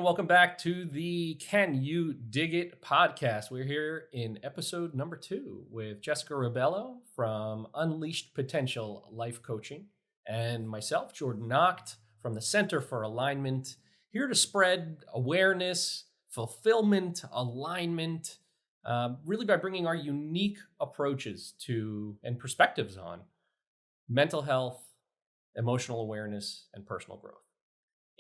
welcome back to the Can You Dig It podcast. We're here in episode number 2 with Jessica Ribello from Unleashed Potential Life Coaching and myself, Jordan Nacht, from the Center for Alignment, here to spread awareness, fulfillment, alignment, really by bringing our unique approaches to and perspectives on mental health, emotional awareness, and personal growth.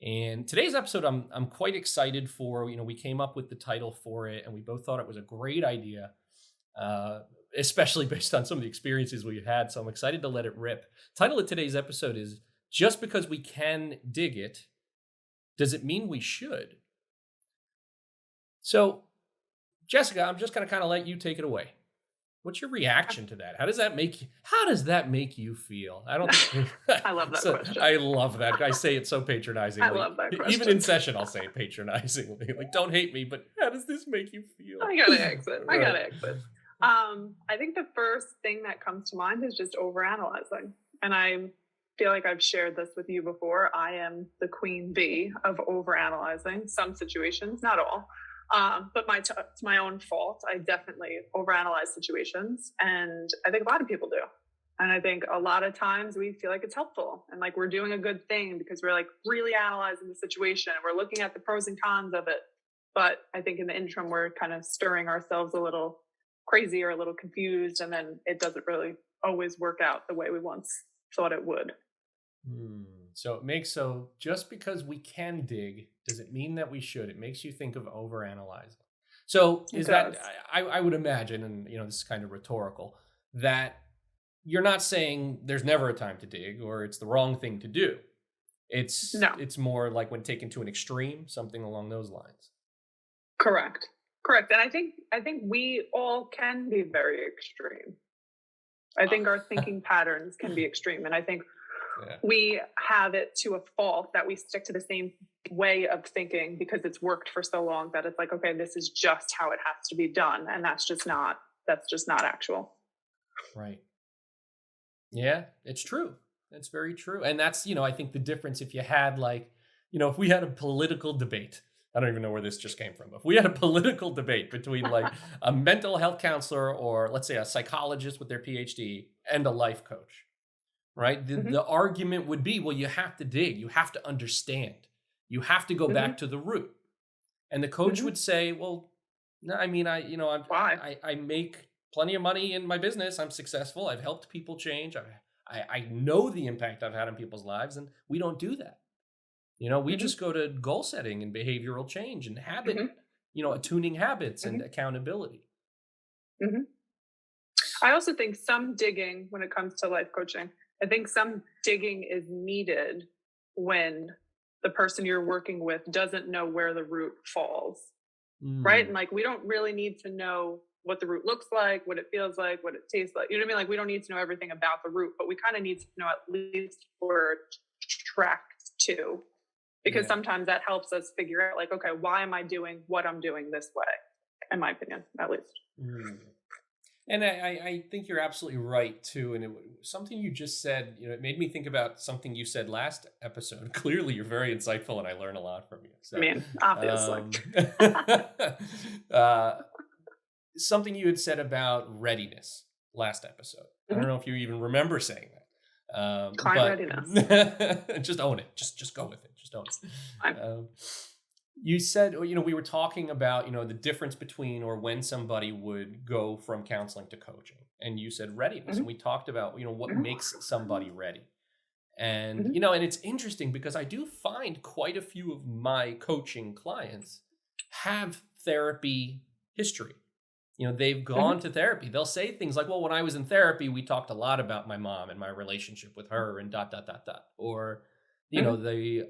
And today's episode, I'm quite excited for. We came up with the title for it, and we both thought it was a great idea, especially based on some of the experiences we've had. So I'm excited to let it rip. Title of today's episode is "Just Because We Can Dig It, Does It Mean We Should?" So, Jessica, I'm just going to kind of let you take it away. What's your reaction to that? How does that make you feel? I don't think I love that question. I love that. I say it so patronizingly. I love that question. Even in session, I'll say it patronizingly. Like, don't hate me, but how does this make you feel? I gotta exit. I think the first thing that comes to mind is just overanalyzing. And I feel like I've shared this with you before. I am the queen bee of overanalyzing some situations, not all. But it's my own fault. I definitely overanalyze situations, and I think a lot of people do. And I think a lot of times we feel like it's helpful and like we're doing a good thing because we're like really analyzing the situation and we're looking at the pros and cons of it. But I think in the interim, we're kind of stirring ourselves a little crazy or a little confused, and then it doesn't really always work out the way we once thought it would. So just because we can dig, does it mean that we should? It makes you think of overanalyzing. So is that, I would imagine, and this is kind of rhetorical, that you're not saying there's never a time to dig or it's the wrong thing to do. It's more like when taken to an extreme, something along those lines. Correct. And I think we all can be very extreme. I think our thinking patterns can be extreme. And I think we have it to a fault that we stick to the same way of thinking because it's worked for so long that it's like, okay, this is just how it has to be done. And that's just not actual. Right. Yeah, it's true. That's very true. And that's, I think the difference if you had if we had a political debate, I don't even know where this just came from. If we had a political debate between like a mental health counselor or let's say a psychologist with their PhD and a life coach, right? The argument would be, well, you have to dig, you have to understand, you have to go back to the root. And the coach would say, well, no, I mean, I make plenty of money in my business. I'm successful. I've helped people change. I know the impact I've had on people's lives, and we don't do that. We just go to goal setting and behavioral change and habit, attuning habits and accountability. I also think some digging when it comes to life coaching, I think some digging is needed when the person you're working with doesn't know where the root falls, right? And like, we don't really need to know what the root looks like, what it feels like, what it tastes like. You know what I mean? Like, we don't need to know everything about the root, but we kind of need to know at least where it's tracked to, because sometimes that helps us figure out like, okay, why am I doing what I'm doing this way? In my opinion, at least. And I think you're absolutely right too. And something you just said, it made me think about something you said last episode. Clearly, you're very insightful, and I learn a lot from you. So, obviously. Something you had said about readiness last episode. I don't know if you even remember saying that. Client readiness. Just own it. Just go with it. Just own it. You said, we were talking about, the difference between or when somebody would go from counseling to coaching. And you said readiness. And we talked about, what makes somebody ready. And, and it's interesting because I do find quite a few of my coaching clients have therapy history. They've gone to therapy. They'll say things like, well, when I was in therapy, we talked a lot about my mom and my relationship with her and ... Or, the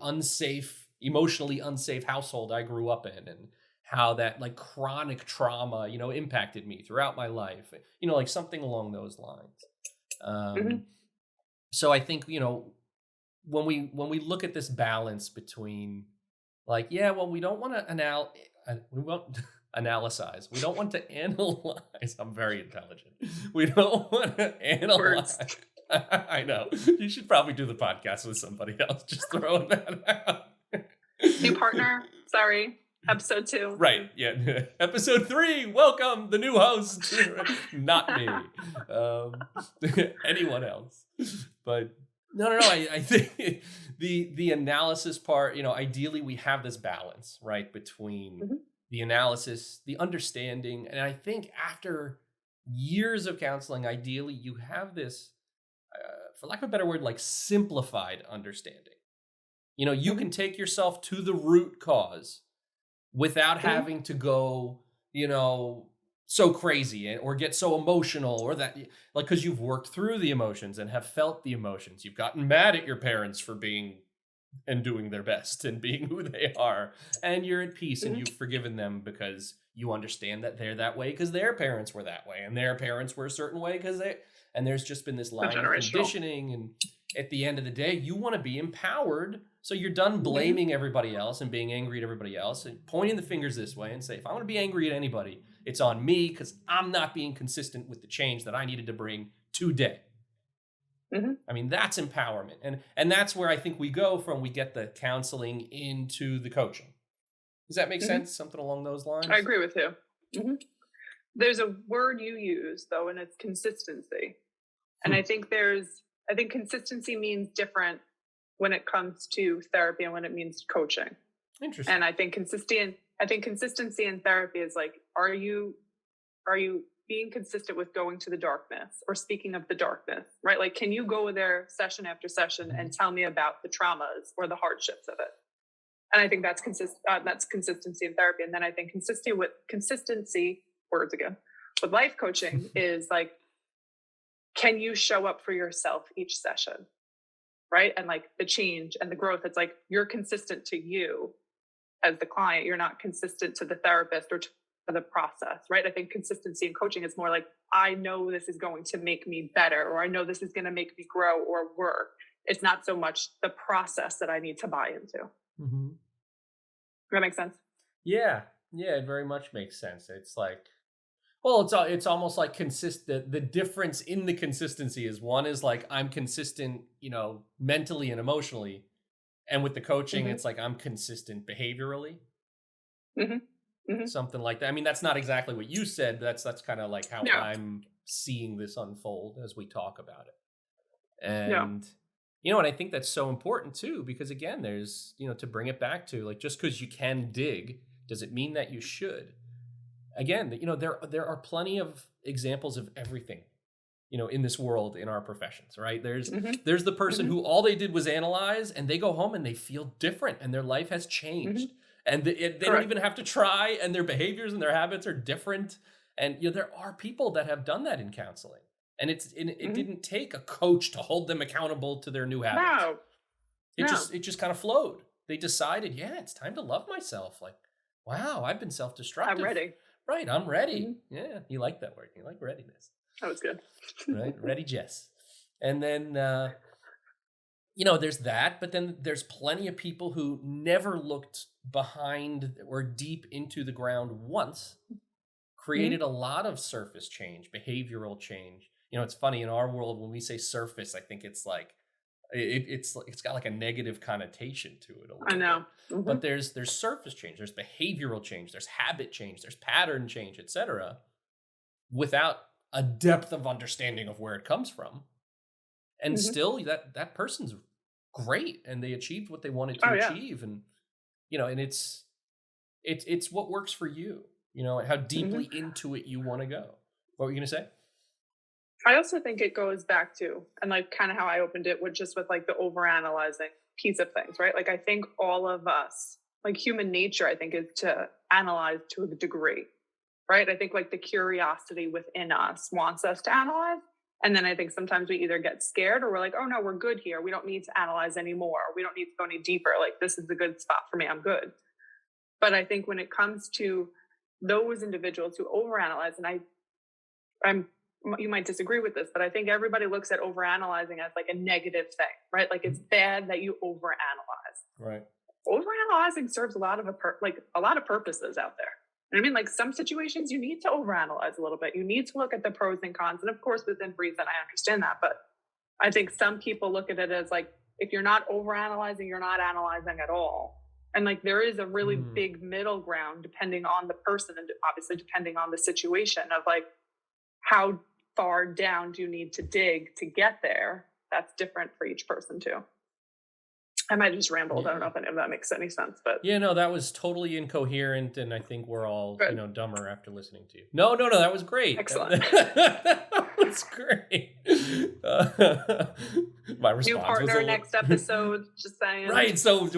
emotionally unsafe household I grew up in and how that like chronic trauma, impacted me throughout my life, like something along those lines. So I think, when we look at this balance between like, we don't want to analyze. We don't want to analyze. I'm very intelligent. We don't want to analyze. I know. You should probably do the podcast with somebody else. Just throwing that out. New partner. Sorry. Episode 2. Right. Yeah. Episode 3. Welcome, the new host. Not me. Anyone else. But no. I think the analysis part, ideally we have this balance, right, between the analysis, the understanding. And I think after years of counseling, ideally you have this, for lack of a better word, like simplified understanding. You can take yourself to the root cause without having to go, so crazy or get so emotional, or that, like, because you've worked through the emotions and have felt the emotions. You've gotten mad at your parents for being and doing their best and being who they are. And you're at peace and you've forgiven them because you understand that they're that way because their parents were that way and their parents were a certain way and there's just been this line of conditioning. And at the end of the day, you want to be empowered. So you're done blaming everybody else and being angry at everybody else and pointing the fingers this way and say, if I want to be angry at anybody, it's on me because I'm not being consistent with the change that I needed to bring today. I mean, that's empowerment. And that's where I think we go from, we get the counseling into the coaching. Does that make sense? Something along those lines? I agree with you. There's a word you use, though, and it's consistency. And I think consistency means different when it comes to therapy and when it means coaching. Interesting. And I think consistency in therapy is like, are you being consistent with going to the darkness or speaking of the darkness, right? Like, can you go there session after session and tell me about the traumas or the hardships of it? And I think that's consistency in therapy. And then I think consistency with life coaching is like, can you show up for yourself each session? Right. And like the change and the growth, it's like, you're consistent to you as the client. You're not consistent to the therapist or to the process. Right. I think consistency in coaching is more like, I know this is going to make me better, or I know this is going to make me grow or work. It's not so much the process that I need to buy into. Does that make sense? Yeah. Yeah. It very much makes sense. It's like, well, it's almost like the difference in the consistency is, one is like, I'm consistent, mentally and emotionally. And with the coaching, it's like, I'm consistent behaviorally. Something like that. I mean, that's not exactly what you said, but that's kind of like how I'm seeing this unfold as we talk about it. And, and I think that's so important too, because again, there's, to bring it back to like, just because you can dig, does it mean that you should? Again, there are plenty of examples of everything, in this world, in our professions, right? There's the person who all they did was analyze, and they go home and they feel different and their life has changed. And they don't even have to try, and their behaviors and their habits are different. And there are people that have done that in counseling. And it didn't take a coach to hold them accountable to their new habits. It just kind of flowed. They decided, it's time to love myself. Like, wow, I've been self-destructive. I'm ready. Right, I'm ready. Yeah, you like that word. You like readiness. That was good. Right, ready, Jess. And then, there's that, but then there's plenty of people who never looked behind or deep into the ground once, created a lot of surface change, behavioral change. It's funny, in our world, when we say surface, I think it's like, it's got like a negative connotation to it. I know. But there's surface change, there's behavioral change, there's habit change, there's pattern change, etc. Without a depth of understanding of where it comes from. And still that person's great and they achieved what they wanted to achieve. And, and it's what works for you, how deeply into it you want to go. What were you going to say? I also think it goes back to, and like kind of how I opened it with like the overanalyzing piece of things, right? Like I think all of us, like human nature, I think is to analyze to a degree, right? I think like the curiosity within us wants us to analyze. And then I think sometimes we either get scared or we're like, oh no, we're good here. We don't need to analyze anymore. We don't need to go any deeper. Like this is a good spot for me. I'm good. But I think when it comes to those individuals who overanalyze, and you might disagree with this, but I think everybody looks at overanalyzing as like a negative thing, right? Like it's bad that you overanalyze. Right. Overanalyzing serves a lot of purposes out there. And I mean, like some situations you need to overanalyze a little bit. You need to look at the pros and cons. And of course, within reason, I understand that. But I think some people look at it as like, if you're not overanalyzing, you're not analyzing at all. And like, there is a really big middle ground depending on the person and obviously depending on the situation of like, how far down do you need to dig to get there? That's different for each person too. I might have just rambled. Yeah. I don't know if any of that makes any sense, but yeah, no, that was totally incoherent, and I think we're all good. Dumber after listening to you. No, that was great. Excellent. That was great. My response New partner was next episode. Just saying. Right. So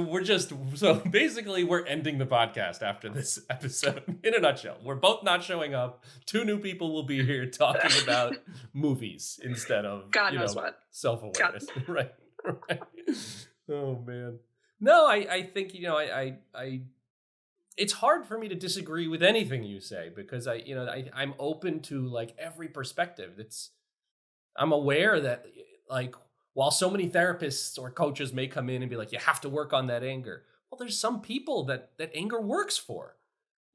basically we're ending the podcast after this episode. In a nutshell, we're both not showing up. 2 new people will be here talking about movies instead of God knows what. Self-awareness. Right. Oh man. No, I think I it's hard for me to disagree with anything you say, because I'm open to like every perspective. I'm aware that like, while so many therapists or coaches may come in and be like, you have to work on that anger. Well, there's some people that anger works for,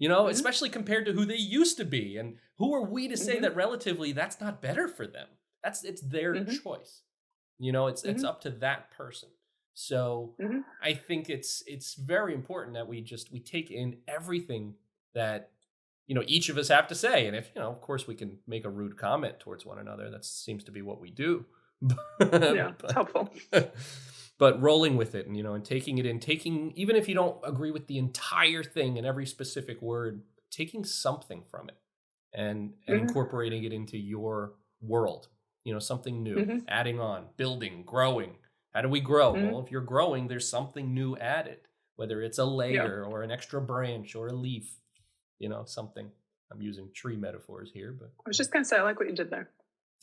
especially compared to who they used to be. And who are we to say that relatively that's not better for them? It's their choice. It's up to that person. So I think it's very important that we take in everything that, each of us have to say. And if, of course we can make a rude comment towards one another, that seems to be what we do. Yeah, it's helpful. But rolling with it and taking it in, even if you don't agree with the entire thing and every specific word, taking something from it and incorporating it into your world, something new, adding on, building, growing. How do we grow? Well, if you're growing, there's something new added, whether it's a layer or an extra branch or a leaf, something. I'm using tree metaphors here, but I was just going to say, I like what you did there.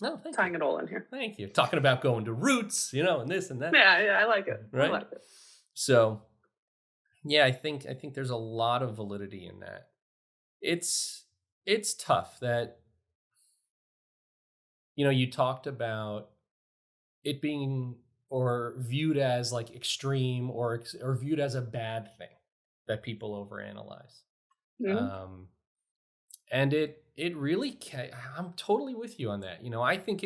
No, thank Tying you. it all in here. Thank you. Talking about going to roots, and this and that. Yeah, I like it. Right? I like it. So, yeah, I think there's a lot of validity in that. It's tough that, you talked about it being or viewed as like extreme or viewed as a bad thing that people overanalyze. And it really I'm totally with you on that. I think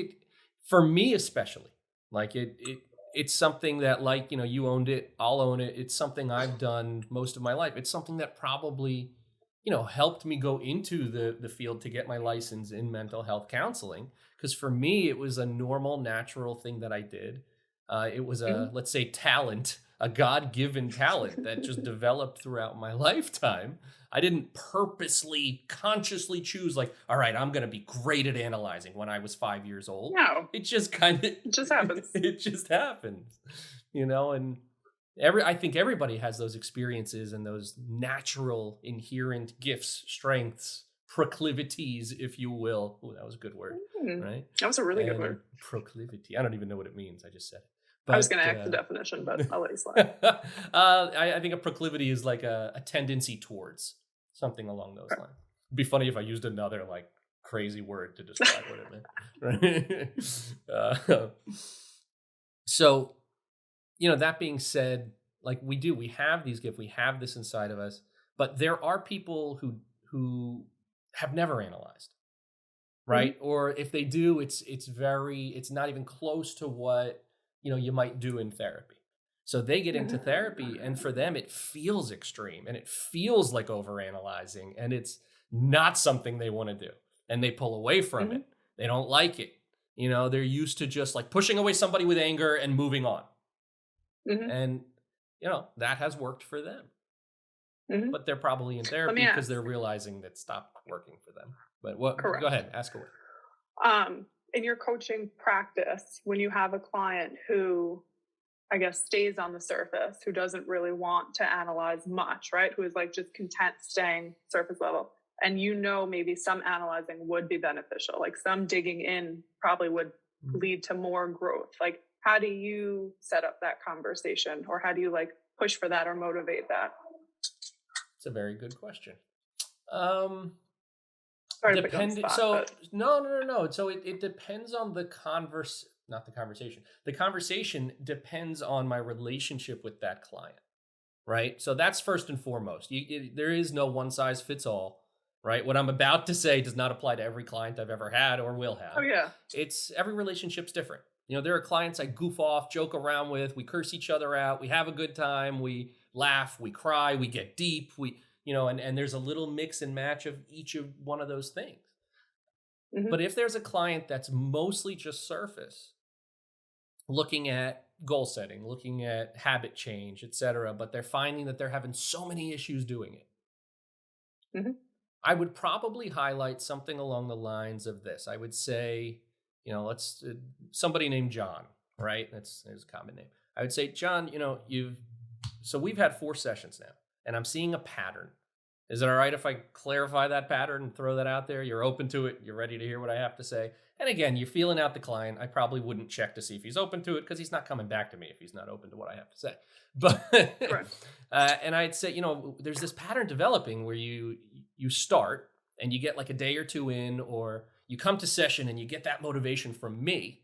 for me especially, like it's something that, like, you owned it, I'll own it. It's something I've done most of my life. It's something that probably, helped me go into the field to get my license in mental health counseling. Because for me, it was a normal, natural thing that I did. It was let's say, talent, a God-given talent that just developed throughout my lifetime. I didn't purposely, consciously choose like, all right, I'm going to be great at analyzing when I was 5 years old. No. It just kind of... It just happens. It just happens, and I think everybody has those experiences and those natural, inherent gifts, strengths, proclivities, if you will. Ooh, that was a good word, right? That was a really good word. Proclivity. I don't even know what it means. I just said it. But, I was going to ask the definition, but I'll let you slide. I think a proclivity is like a tendency towards something along those lines. It'd be funny if I used another like crazy word to describe what it meant. Right? So, that being said, like we have these gifts, we have this inside of us, but there are people who have never analyzed, right? Or if they do, it's not even close to what you might do in therapy. So they get into therapy, and for them it feels extreme and it feels like overanalyzing, and it's not something they want to do, and they pull away from it. They don't like it. They're used to just like pushing away somebody with anger and moving on. And that has worked for them. But they're probably in therapy because they're realizing that stopped working for them. But Correct. Go ahead, ask away. In your coaching practice, when you have a client who, I guess, stays on the surface, who doesn't really want to analyze much, right? Who is like just content staying surface level, and maybe some analyzing would be beneficial, like some digging in probably would lead to more growth. Like, how do you set up that conversation, or how do you like push for that or motivate that? It's a very good question. Depending. So no. So it depends on the not the conversation. The conversation depends on my relationship with that client, right? So that's first and foremost. There is no one size fits all, right? What I'm about to say does not apply to every client I've ever had or will have. Oh yeah. Every relationship's different. There are clients I goof off, joke around with, we curse each other out, we have a good time, we laugh, we cry, we get deep, and there's a little mix and match of each of one of those things. But if there's a client that's mostly just surface, looking at goal setting, looking at habit change, etc., but they're finding that they're having so many issues doing it, I would probably highlight something along the lines of this. I would say, let's somebody named John, right? That's a common name. I would say, John, so we've had 4 sessions now, and I'm seeing a pattern. Is it all right if I clarify that pattern and throw that out there? You're open to it. You're ready to hear what I have to say. And again, you're feeling out the client. I probably wouldn't check to see if he's open to it because he's not coming back to me if he's not open to what I have to say. But and I'd say, there's this pattern developing where you start and you get like a day or 2 in, or you come to session and you get that motivation from me.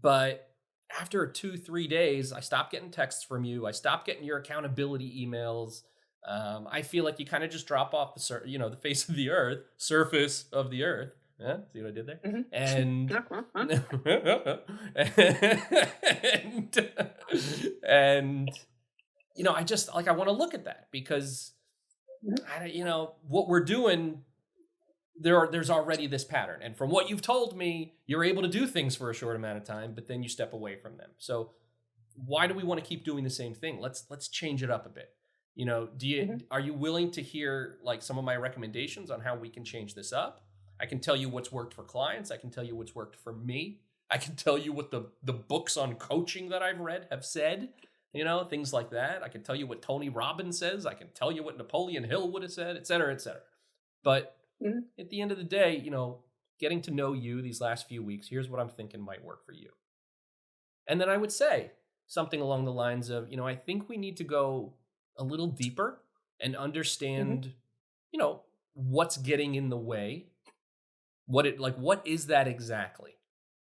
But after 2-3 days, I stop getting texts from you. I stop getting your accountability emails. I feel like you kind of just drop off the face of the earth, surface of the earth. Yeah, see what I did there? And I just I want to look at that because what we're doing, there's already this pattern. And from what you've told me, you're able to do things for a short amount of time, but then you step away from them. So why do we want to keep doing the same thing? Let's change it up a bit. Are you willing to hear like some of my recommendations on how we can change this up? I can tell you what's worked for clients. I can tell you what's worked for me. I can tell you what the books on coaching that I've read have said, things like that. I can tell you what Tony Robbins says. I can tell you what Napoleon Hill would have said, et cetera, et cetera. But at the end of the day, getting to know you these last few weeks, here's what I'm thinking might work for you. And then I would say something along the lines of, I think we need to go a little deeper and understand, what's getting in the way. What is that exactly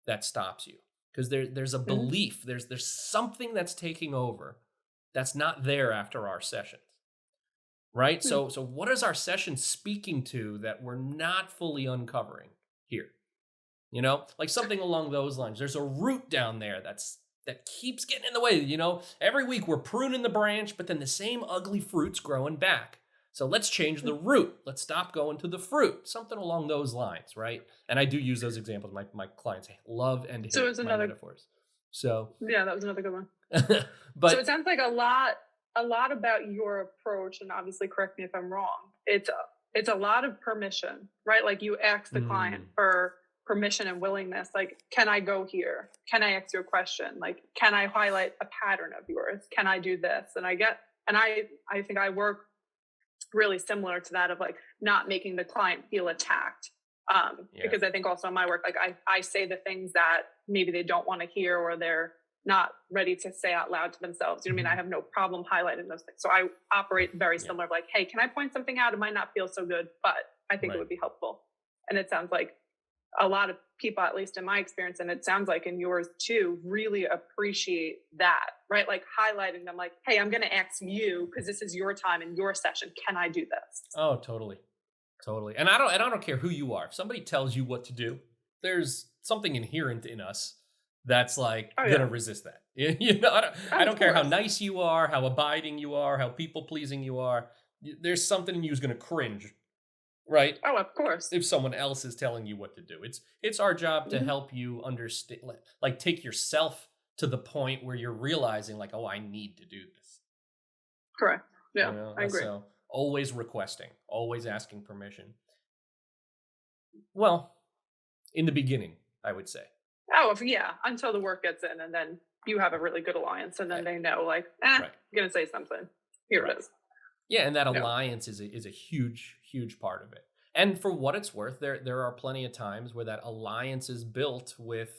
that stops you? Because there's a belief, there's something that's taking over that's not there after our sessions, right? So what is our session speaking to that we're not fully uncovering here? Like something along those lines. There's a root down there that keeps getting in the way. Every week we're pruning the branch, but then the same ugly fruit's growing back. So let's change the root. Let's stop going to the fruit. Something along those lines, right? And I do use those examples. My clients love and hate my metaphors. So yeah, that was another good one. But so it sounds like a lot about your approach, and obviously correct me if I'm wrong. It's a lot of permission, right? Like you ask the client for permission and willingness. Like, can I go here? Can I ask you a question? Like, can I highlight a pattern of yours? Can I do this? And I think I work really similar to that of like not making the client feel attacked. Because I think also in my work, like I say the things that maybe they don't want to hear or they're not ready to say out loud to themselves. You know what I mean? I have no problem highlighting those things. So I operate very similar, like, hey, can I point something out? It might not feel so good, but I think it would be helpful. And it sounds like a lot of people, at least in my experience, and it sounds like in yours too, really appreciate that, right? Like highlighting them like, hey, I'm going to ask you because this is your time and your session. Can I do this? Oh, totally. And I don't care who you are. If somebody tells you what to do, there's something inherent in us that's like going to resist that. I don't care how nice you are, how abiding you are, how people pleasing you are. There's something in you is going to cringe. Right. Oh, of course. If someone else is telling you what to do, it's our job to help you understand, like take yourself to the point where you're realizing like, oh, I need to do this. Correct. Yeah, I agree. So always requesting, always asking permission. Well, in the beginning, I would say. Oh, yeah. Until the work gets in and then you have a really good alliance and then they know like, I'm going to say something. Here it is. Yeah, and that alliance is a huge, huge part of it. And for what it's worth, there are plenty of times where that alliance is built with,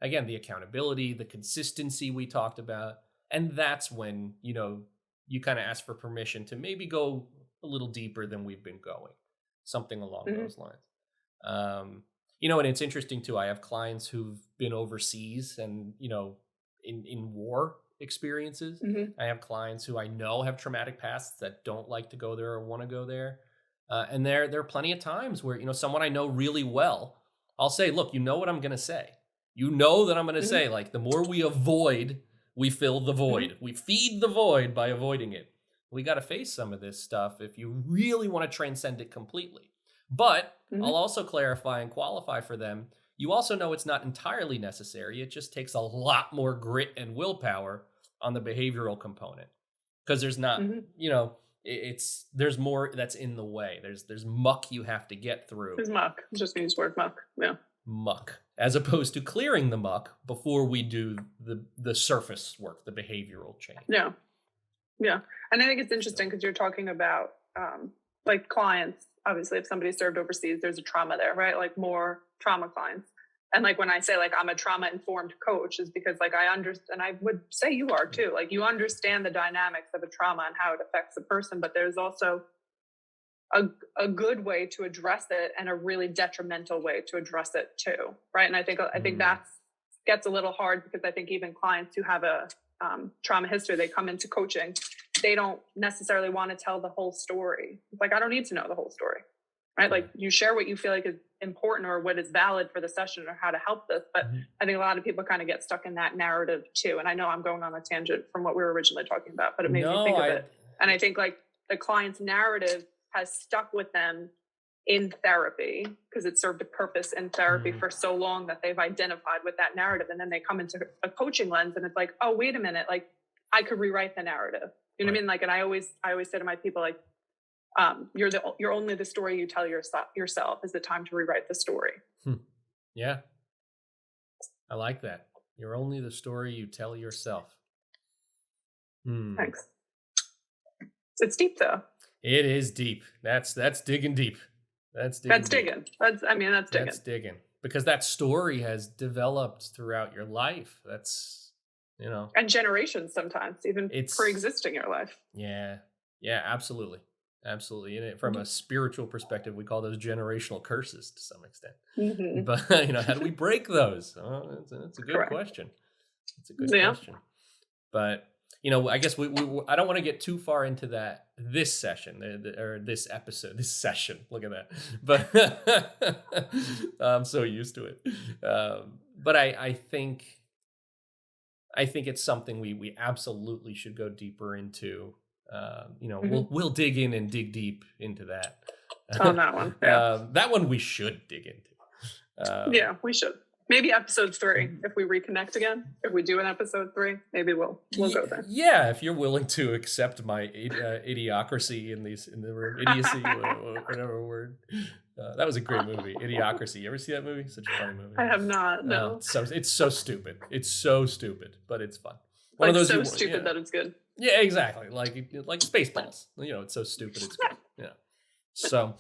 again, the accountability, the consistency we talked about. And that's when, you kind of ask for permission to maybe go a little deeper than we've been going. Something along those lines. And it's interesting too. I have clients who've been overseas and, in war experiences. I have clients who I know have traumatic pasts that don't like to go there or want to go there. And there are plenty of times where, someone I know really well, I'll say, look, you know what I'm going to say. You know that I'm going to say, like, the more we avoid, we fill the void. We feed the void by avoiding it. We got to face some of this stuff if you really want to transcend it completely. But I'll also clarify and qualify for them. You also know it's not entirely necessary. It just takes a lot more grit and willpower on the behavioral component, because there's not, there's more that's in the way. There's muck you have to get through. There's muck. It just means word muck. Yeah. Muck, as opposed to clearing the muck before we do the surface work, the behavioral change. Yeah. Yeah. And I think it's interesting because you're talking about like clients. Obviously, if somebody served overseas, there's a trauma there, right? Like more trauma clients. And like when I say like I'm a trauma-informed coach, is because like I understand, and I would say you are too, like you understand the dynamics of a trauma and how it affects a person, but there's also a good way to address it and a really detrimental way to address it too, right? And I think that gets a little hard, because I think even clients who have a trauma history, they come into coaching, they don't necessarily want to tell the whole story. It's like, I don't need to know the whole story, right? Like you share what you feel like is important or what is valid for the session or how to help this. But I think a lot of people kind of get stuck in that narrative too. And I know I'm going on a tangent from what we were originally talking about, but it made me think of it. And I think like the client's narrative has stuck with them in therapy because it served a purpose in therapy for so long that they've identified with that narrative. And then they come into a coaching lens and it's like, oh, wait a minute. Like I could rewrite the narrative. You know what I mean? Like, and I always say to my people, like, you're only the story you tell yourself. Is it time to rewrite the story? Yeah. I like that. You're only the story you tell yourself. Thanks. It's deep though. It is deep. That's digging deep. That's digging. That's digging. Because that story has developed throughout your life. That's, and generations sometimes, even pre-existing your life. Yeah. Yeah, absolutely. Absolutely. And from a spiritual perspective, we call those generational curses to some extent. But, how do we break those? Oh, that's a good question. It's a good question. But, I guess I don't want to get too far into this session or this episode, this session. Look at that. But I'm so used to it. But I think it's something we absolutely should go deeper into. We'll dig in and dig deep into that. On that one. Yeah. That one we should dig into. Yeah, we should. Maybe episode 3, if we reconnect again. If we do an episode 3, maybe we'll go there. Yeah, if you're willing to accept my idiocracy in the word idiocy, whatever word. That was a great movie, Idiocracy. You ever see that movie? Such a funny movie. I have not. No. It's so stupid. It's so stupid, but it's fun. One of those so stupid that it's good. Yeah, exactly. Like Spaceballs. It's so stupid it's good. Yeah. So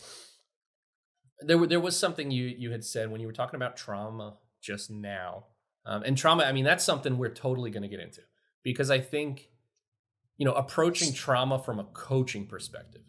there was something you had said when you were talking about trauma just now. And trauma, that's something we're totally going to get into, because I think, approaching trauma from a coaching perspective.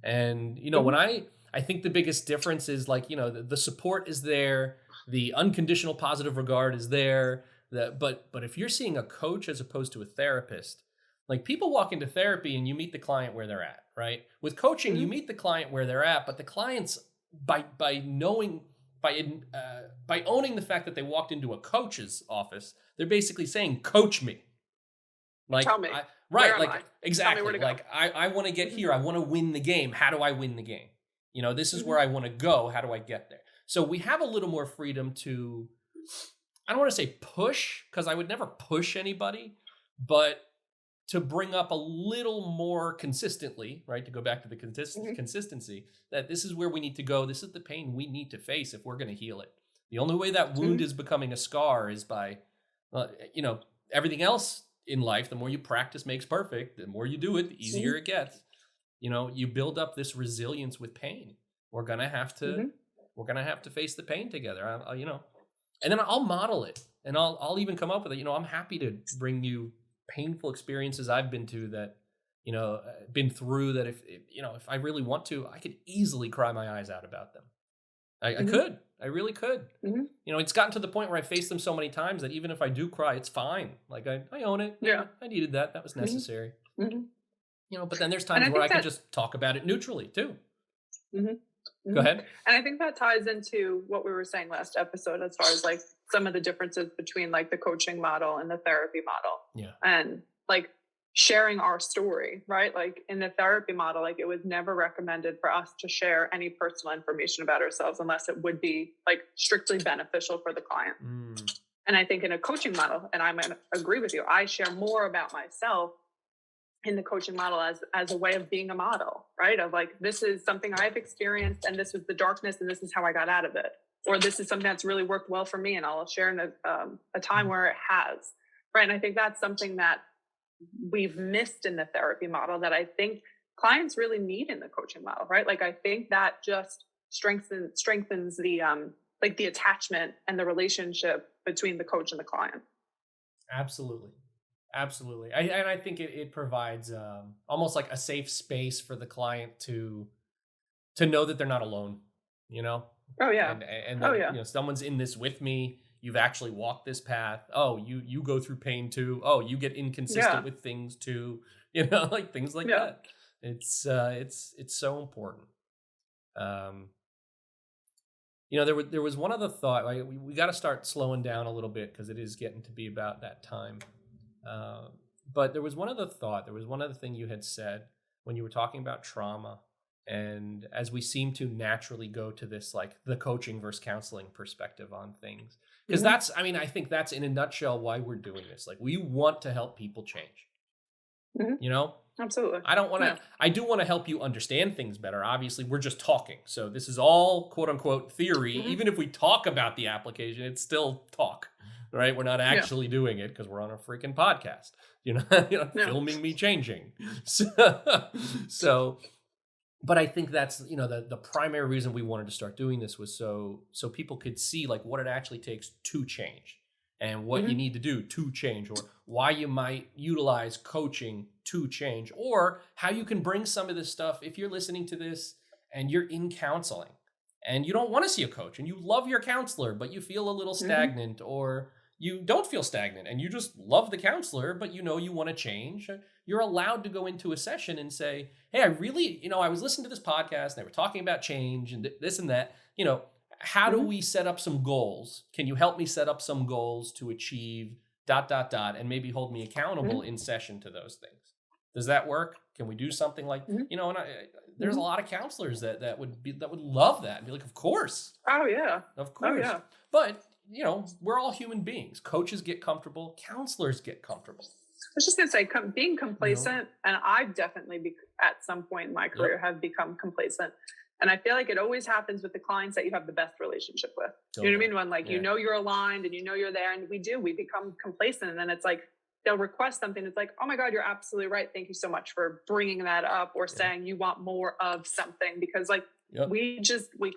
And, when I think the biggest difference is like, the support is there, the unconditional positive regard is there, but if you're seeing a coach as opposed to a therapist, like people walk into therapy and you meet the client where they're at, right? With coaching, you meet the client where they're at, but the clients by owning the fact that they walked into a coach's office, they're basically saying, "Coach me." Like, tell me, exactly. Like, I want to get here. I want to win the game. How do I win the game? This is where I want to go. How do I get there? So we have a little more freedom to, I don't want to say push, because I would never push anybody, but to bring up a little more consistently, right? To go back to the consistency, that this is where we need to go. This is the pain we need to face if we're going to heal it. The only way that wound is becoming a scar is by, everything else in life. The more you practice makes perfect. The more you do it, the easier it gets. You build up this resilience with pain. We're gonna have to face the pain together. And then I'll model it, and I'll even come up with it. I'm happy to bring you painful experiences I've been to that, been through, that if I really want to, I could easily cry my eyes out about them. I really could. It's gotten to the point where I faced them so many times that even if I do cry, it's fine. Like I own it. Yeah. I needed that. That was necessary. But then there's times where I can just talk about it neutrally too. Go ahead. And I think that ties into what we were saying last episode, as far as like some of the differences between like the coaching model and the therapy model. Yeah. And like sharing our story, right? Like in the therapy model, like it was never recommended for us to share any personal information about ourselves unless it would be like strictly beneficial for the client. And I think in a coaching model, and I'm going to agree with you, I share more about myself in the coaching model as a way of being a model, right? Of like, this is something I've experienced and this was the darkness and this is how I got out of it. Or this is something that's really worked well for me and I'll share in a time where it has, right? And I think that's something that we've missed in the therapy model that I think clients really need in the coaching model, right? Like, I think that just strengthens the, like the attachment and the relationship between the coach and the client. Absolutely. Absolutely. And I think it provides almost like a safe space for the client to know that they're not alone, you know? Oh, yeah. And that, you know, someone's in this with me. You've actually walked this path. Oh, you go through pain too. Oh, you get inconsistent with things too. You know, like things like that. It's so important. You know, there was one other thought. Like, we got to start slowing down a little bit because it is getting to be about that time. But there was one other thought. There was one other thing you had said when you were talking about trauma. And as we seem to naturally go to this, like the coaching versus counseling perspective on things, because that's, I mean, I think that's in a nutshell why we're doing this. Like, we want to help people change, you know? Absolutely. I don't want to, I do want to help you understand things better. Obviously, we're just talking. So this is all quote unquote theory. Even if we talk about the application, it's still talk. Right, we're not actually doing it because we're on a freaking podcast. You know, filming me changing. So, but I think that's, you know, the primary reason we wanted to start doing this was so people could see like what it actually takes to change and what you need to do to change, or why you might utilize coaching to change, or how you can bring some of this stuff if you're listening to this and you're in counseling and you don't want to see a coach and you love your counselor, but you feel a little stagnant, or you don't feel stagnant and you just love the counselor, but you know you want to change. You're allowed to go into a session and say, hey, I really, you know, I was listening to this podcast and they were talking about change and this and that. You know, how do we set up some goals? Can you help me set up some goals to achieve ... and maybe hold me accountable in session to those things? Does that work? Can we do something like, you know, and there's a lot of counselors that would love that and be like, of course. Oh, yeah. Of course. Oh, yeah. But, you know, we're all human beings. Coaches get comfortable. Counselors get comfortable. I was just going to say, being complacent, and I've definitely, at some point in my career, have become complacent. And I feel like it always happens with the clients that you have the best relationship with. You know what I mean? When like, you know, you're aligned and you know you're there, and we become complacent. And then it's like, they'll request something. It's like, oh my God, you're absolutely right. Thank you so much for bringing that up, or saying you want more of something, because like, we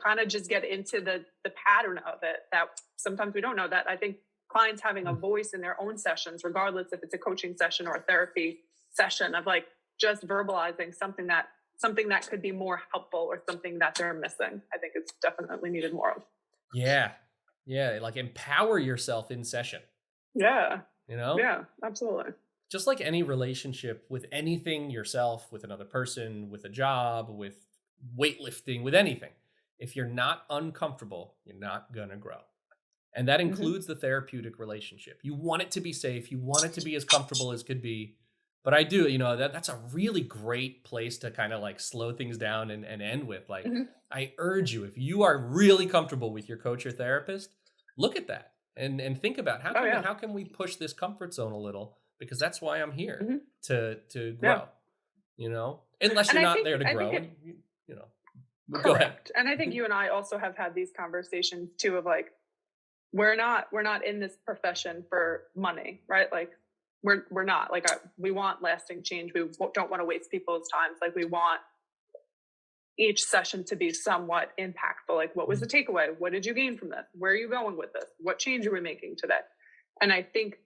kind of just get into the pattern of it that sometimes we don't know that. I think clients having a voice in their own sessions, regardless if it's a coaching session or a therapy session, of like just verbalizing something that could be more helpful, or something that they're missing, I think it's definitely needed more of. Yeah. Like, empower yourself in session. Yeah. You know? Yeah, absolutely. Just like any relationship with anything, yourself, with another person, with a job, with weightlifting, with anything. If you're not uncomfortable, you're not going to grow. And that includes the therapeutic relationship. You want it to be safe. You want it to be as comfortable as could be. But I do, you know, that's a really great place to kind of like slow things down and end with. Like, I urge you, if you are really comfortable with your coach or therapist, look at that and think about how can we push this comfort zone a little? Because that's why I'm here, to grow, you know, unless you're not there to grow, you know. Correct. Go ahead. And I think you and I also have had these conversations too, of like, we're not in this profession for money, right? Like, we're not like, we want lasting change. We don't want to waste people's times. Like, we want each session to be somewhat impactful. Like, what was the takeaway? What did you gain from this? Where are you going with this? What change are we making today? And I think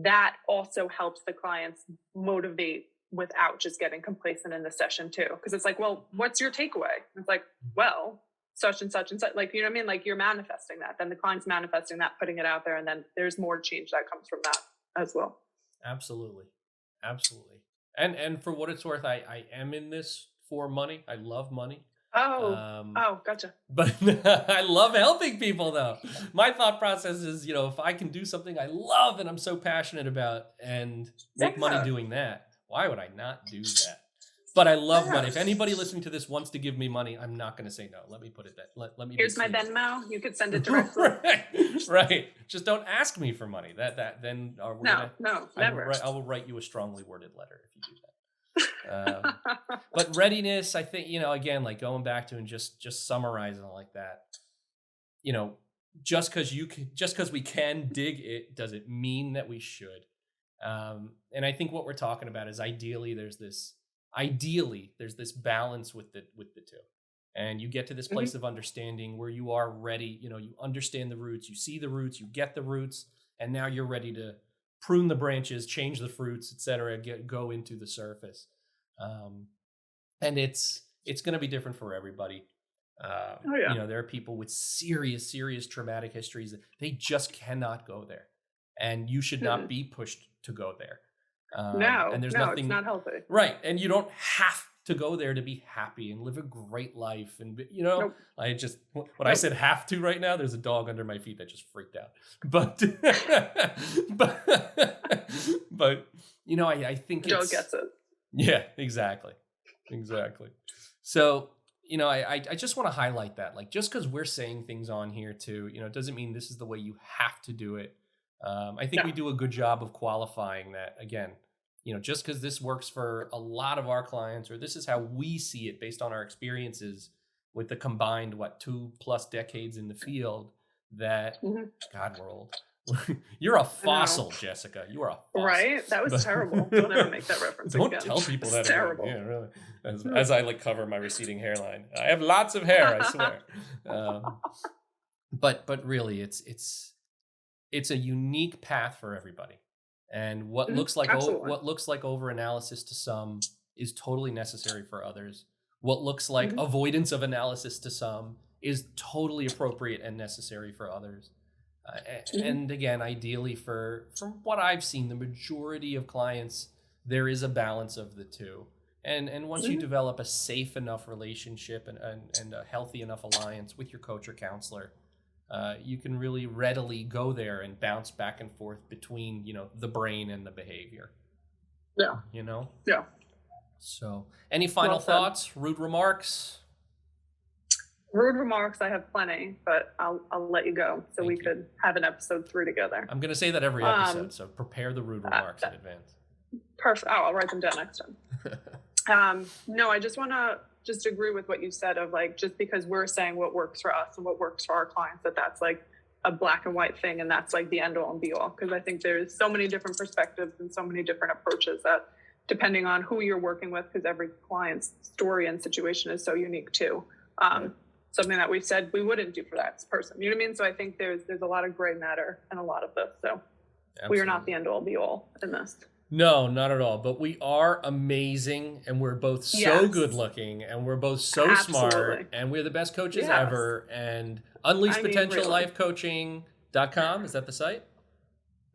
that also helps the clients motivate without just getting complacent in the session too. Because it's like, well, what's your takeaway? It's like, well, such and such and such. Like, you know what I mean? Like, you're manifesting that. Then the client's manifesting that, putting it out there. And then there's more change that comes from that as well. Absolutely. And for what it's worth, I am in this for money. I love money. Gotcha. But I love helping people though. My thought process is, if I can do something I love and I'm so passionate about and make money doing that, why would I not do that? But I love money. If anybody listening to this wants to give me money, I'm not going to say no. Let me put it that. Let me. Here's my Venmo. You could send it directly. Right. Just don't ask me for money. Then never. I will write you a strongly worded letter if you do that. But readiness, I think, again, like going back to and just summarizing like that, just because we can dig it doesn't mean that we should. And I think what we're talking about is ideally there's this balance with the two, and you get to this place of understanding where you are ready. You understand the roots, you see the roots, you get the roots, and now you're ready to prune the branches, change the fruits, etc. Go into the surface. And it's going to be different for everybody. There are people with serious traumatic histories that they just cannot go there, and you should not be pushed to go there. And there's nothing, it's not healthy. Right. And you don't have to go there to be happy and live a great life. And, I just, when I said have to right now, there's a dog under my feet that just freaked out. But, I think Joe gets it. Yeah, exactly. So, I just want to highlight that, like, just because we're saying things on here too, doesn't mean this is the way you have to do it. I think we do a good job of qualifying that. Again, just because this works for a lot of our clients, or this is how we see it based on our experiences with the combined, 2+ decades in the field, that, God, we're old. You're a fossil, Jessica. You are a fossil. Right? That was terrible. Don't ever make that reference Don't again. tell people that. Terrible. Yeah, really. As I cover my receding hairline. I have lots of hair, I swear. But really, it's a unique path for everybody. And what looks like overanalysis to some is totally necessary for others. What looks like avoidance of analysis to some is totally appropriate and necessary for others. And again, ideally from what I've seen, the majority of clients, there is a balance of the two. And once you develop a safe enough relationship and a healthy enough alliance with your coach or counselor, you can really readily go there and bounce back and forth between, the brain and the behavior. Yeah. Yeah. So any final thoughts, rude remarks? Rude remarks, I have plenty, but I'll let you go so we could have an episode 3 together. I'm going to say that every episode, so prepare the rude remarks in advance. Perfect. I'll write them down next time. No, I just want to agree with what you said of, like, just because we're saying what works for us and what works for our clients, that's like a black and white thing, and that's like the end all and be all. Because I think there's so many different perspectives and so many different approaches that, depending on who you're working with, because every client's story and situation is so unique too. Something that we've said we wouldn't do for that person. You know what I mean? So I think there's a lot of gray matter in a lot of this. So Absolutely. We are not the end all be all in this. No, not at all. But we are amazing, and we're both so good looking, and we're both so smart, and we're the best coaches ever. And unleashpotentiallifecoaching.com, is that the site?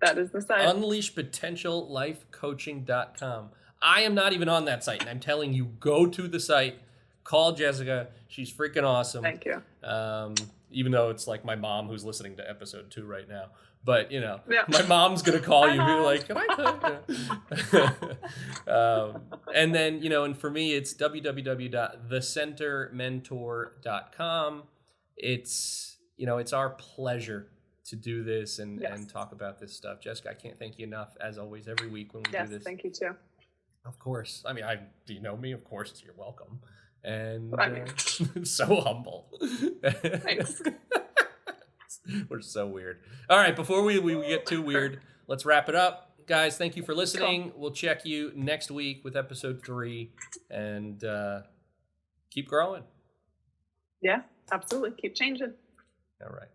That is the site. Unleashpotentiallifecoaching.com. I am not even on that site, and I'm telling you, go to the site. Call Jessica. She's freaking awesome. Thank you. Even though it's like my mom who's listening to episode 2 right now. But, my mom's going to call you and be like, can I tell you? And then, and for me, it's www.thecentermentor.com. It's, it's our pleasure to do this and talk about this stuff. Jessica, I can't thank you enough, as always, every week when we do this. Yes, thank you too. Of course. I mean, do you know me? Of course, you're welcome. And so humble. Thanks. We're so weird. All right, before we get too weird, let's wrap it up. Guys, thank you for listening. Cool. We'll check you next week with episode 3, and keep growing. Yeah, absolutely. Keep changing. All right.